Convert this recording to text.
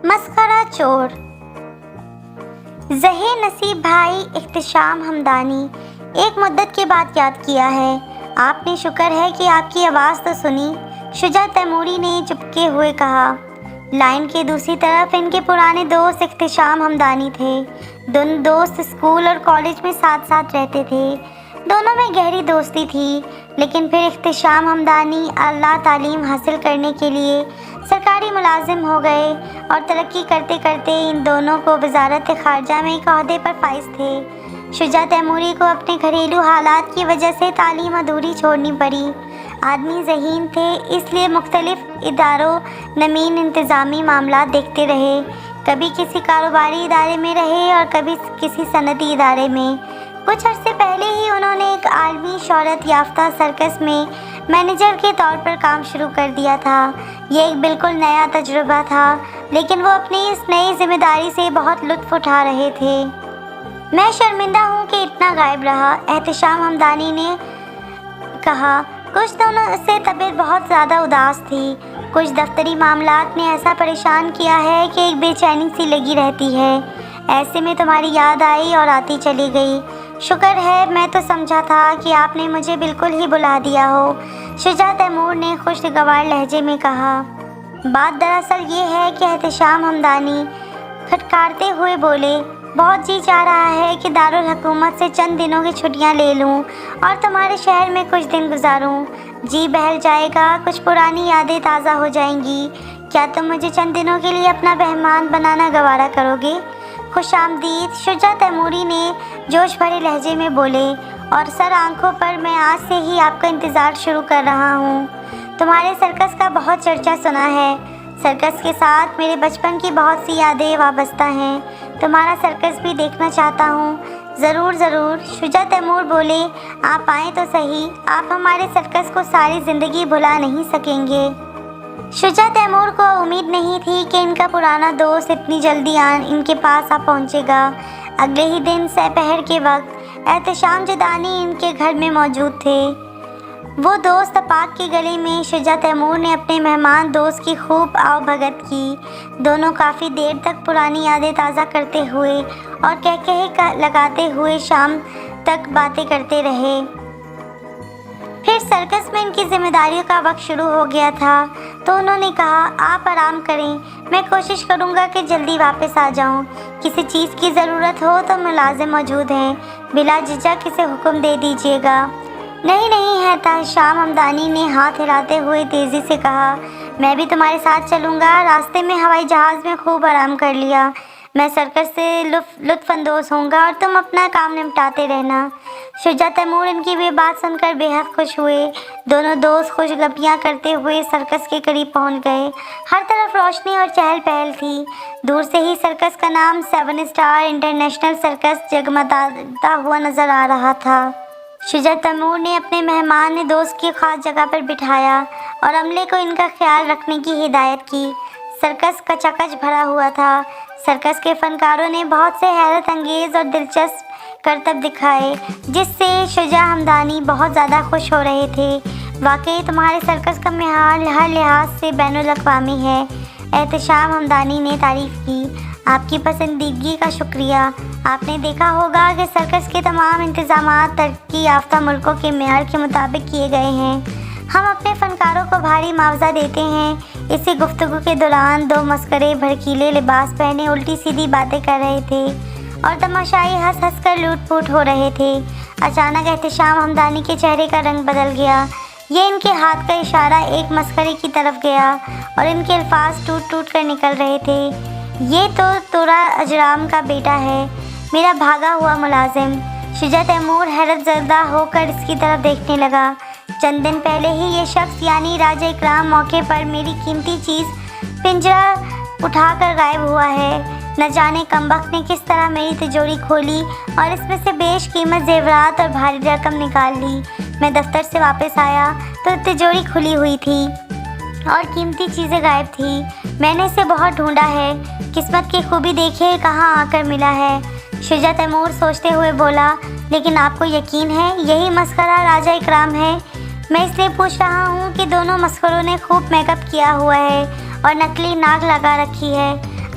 مسخرہ چور۔ ظہیر نصیب بھائی احتشام ہمدانی ایک مدت کے بعد یاد کیا ہے۔ آپ نے شکر ہے کہ آپ کی آواز تو سنی، شجاع تیموری نے چپکے ہوئے کہا۔ لائن کے دوسری طرف ان کے پرانے دوست احتشام ہمدانی تھے۔ دونوں دوست اسکول اور کالج میں ساتھ ساتھ رہتے تھے۔ دونوں میں گہری دوستی تھی، لیکن پھر احتشام ہمدانی اعلیٰ تعلیم حاصل کرنے کے لیے سرکاری ملازم ہو گئے اور ترقی کرتے کرتے ان دونوں کو وزارت خارجہ میں ایک عہدے پر فائز تھے۔ شجاع تیموری کو اپنے گھریلو حالات کی وجہ سے تعلیم ادھوری چھوڑنی پڑی۔ آدمی ذہین تھے، اس لیے مختلف اداروں نمین انتظامی معاملات دیکھتے رہے۔ کبھی کسی کاروباری ادارے میں رہے اور کبھی کسی صنعتی ادارے میں۔ کچھ عرصے پہلے ہی انہوں نے ایک عالمی شہرت یافتہ سرکس میں مینیجر کے طور پر کام شروع کر دیا تھا۔ یہ ایک بالکل نیا تجربہ تھا، لیکن وہ اپنی اس نئی ذمہ داری سے بہت لطف اٹھا رہے تھے۔ میں شرمندہ ہوں کہ اتنا غائب رہا، احتشام ہمدانی نے کہا۔ کچھ دنوں سے طبیعت بہت زیادہ اداس تھی۔ کچھ دفتری معاملات نے ایسا پریشان کیا ہے کہ ایک بے چینی سی لگی رہتی ہے۔ ایسے میں تمہاری یاد آئی اور آتی چلی گئی۔ شکر ہے، میں تو سمجھا تھا کہ آپ نے مجھے بالکل ہی بلا دیا ہو، شجاع تیمور نے خوشگوار لہجے میں کہا۔ بات دراصل یہ ہے کہ احتشام ہمدانی کھٹکھٹاتے ہوئے بولے، بہت جی چاہ رہا ہے کہ دارالحکومت سے چند دنوں کی چھٹیاں لے لوں اور تمہارے شہر میں کچھ دن گزاروں۔ جی بہل جائے گا، کچھ پرانی یادیں تازہ ہو جائیں گی۔ کیا تم مجھے چند دنوں کے لیے اپنا مہمان بنانا گوارا کرو گے؟ خوش آمدید، شجاع تیموری نے جوش بھرے لہجے میں بولے، اور سر آنکھوں پر میں آج سے ہی آپ کا انتظار شروع کر رہا ہوں۔ تمہارے سرکس کا بہت چرچا سنا ہے۔ سرکس کے ساتھ میرے بچپن کی بہت سی یادیں وابستہ ہیں۔ تمہارا سرکس بھی دیکھنا چاہتا ہوں۔ ضرور ضرور، شجاع تیمور بولے، آپ آئیں تو صحیح، آپ ہمارے سرکس کو ساری زندگی بھلا نہیں سکیں گے۔ شجاع تیمور کو امید نہیں تھی کہ ان کا پرانا دوست اتنی جلدی ان کے پاس آ پہنچے گا۔ اگلے ہی دن سہ پہر کے وقت احتشام جدانی ان کے گھر میں موجود تھے۔ وہ دوست پاک کے گلے میں شجاع تیمور نے اپنے مہمان دوست کی خوب آؤ بھگت کی۔ دونوں کافی دیر تک پرانی یادیں تازہ کرتے ہوئے اور کہکہے لگاتے ہوئے شام تک باتیں کرتے رہے۔ پھر سرکس میں ان کی ذمہ داریوں کا وقت شروع ہو گیا تھا، تو انہوں نے کہا، آپ آرام کریں، میں کوشش کروں گا کہ جلدی واپس آ جاؤں۔ کسی چیز کی ضرورت ہو تو ملازم موجود ہیں، بلا جھجک کسے حکم دے دیجیے گا۔ نہیں نہیں ہے، احتشام ہمدانی نے ہاتھ ہلاتے ہوئے تیزی سے کہا، میں بھی تمہارے ساتھ چلوں گا۔ راستے میں ہوائی جہاز میں خوب آرام کر لیا۔ میں سرکس سے لطف اندوز ہوں گا اور تم اپنا کام نمٹاتے رہنا۔ شجاع تیمور ان کی یہ بات سن کر بے حد خوش ہوئے۔ دونوں دوست خوش گپیاں کرتے ہوئے سرکس کے قریب پہنچ گئے۔ ہر طرف روشنی اور چہل پہل تھی۔ دور سے ہی سرکس کا نام 7 اسٹار انٹرنیشنل سرکس جگمگاتا ہوا نظر آ رہا تھا۔ شجاع تیمور نے اپنے مہمان دوست کی خاص جگہ پر بٹھایا اور عملے کو ان کا خیال رکھنے کی ہدایت کی۔ سرکس کچا کچ بھرا ہوا تھا۔ سرکس کے فنکاروں نے بہت سے حیرت انگیز اور دلچسپ کرتب دکھائے، جس سے شجاع ہمدانی بہت زیادہ خوش ہو رہے تھے۔ واقعی تمہارے سرکس کا معیار ہر لحاظ سے بین الاقوامی ہے، احتشام ہمدانی نے تعریف کی۔ آپ کی پسندیدگی کا شکریہ۔ آپ نے دیکھا ہوگا کہ سرکس کے تمام انتظامات ترقی یافتہ ملکوں کے معیار کے مطابق کیے گئے ہیں۔ ہم اپنے فنکاروں کو بھاری معاوضہ دیتے ہیں۔ اسی گفتگو کے دوران دو مسخرے بھڑکیلے لباس پہنے الٹی سیدھی باتیں کر رہے تھے اور تماشائی ہنس ہنس کر لوٹ پوٹ ہو رہے تھے۔ اچانک احتشام ہمدانی کے چہرے کا رنگ بدل گیا۔ یہ ان کے ہاتھ کا اشارہ ایک مسخرے کی طرف گیا اور ان کے الفاظ ٹوٹ ٹوٹ کر نکل رہے تھے، یہ تو تورا اجرام کا بیٹا ہے، میرا بھاگا ہوا ملازم۔ شجاع تیمور حیرت زدہ ہو کر اس کی طرف دیکھنے لگا۔ چند دن پہلے ہی یہ شخص یعنی راجہ اکرام موقع پر میری قیمتی چیز پنجرہ اٹھا کر غائب ہوا ہے۔ نہ جانے کمبخت نے کس طرح میری تجوری کھولی اور اس میں سے بیش قیمت زیورات اور بھاری رقم نکال لی۔ میں دفتر سے واپس آیا تو تجوری کھلی ہوئی تھی اور قیمتی چیزیں غائب تھیں۔ میں نے اسے بہت ڈھونڈا ہے، قسمت کی خوبی دیکھیے کہاں آ کر ملا ہے۔ شجاع تیمور سوچتے ہوئے بولا، لیکن آپ کو یقین ہے یہی مسخرہ راجہ اکرام ہے؟ میں اس لیے پوچھ رہا ہوں کہ دونوں مسخروں نے خوب میک اپ کیا ہوا ہے اور نکلی ناک لگا رکھی ہے۔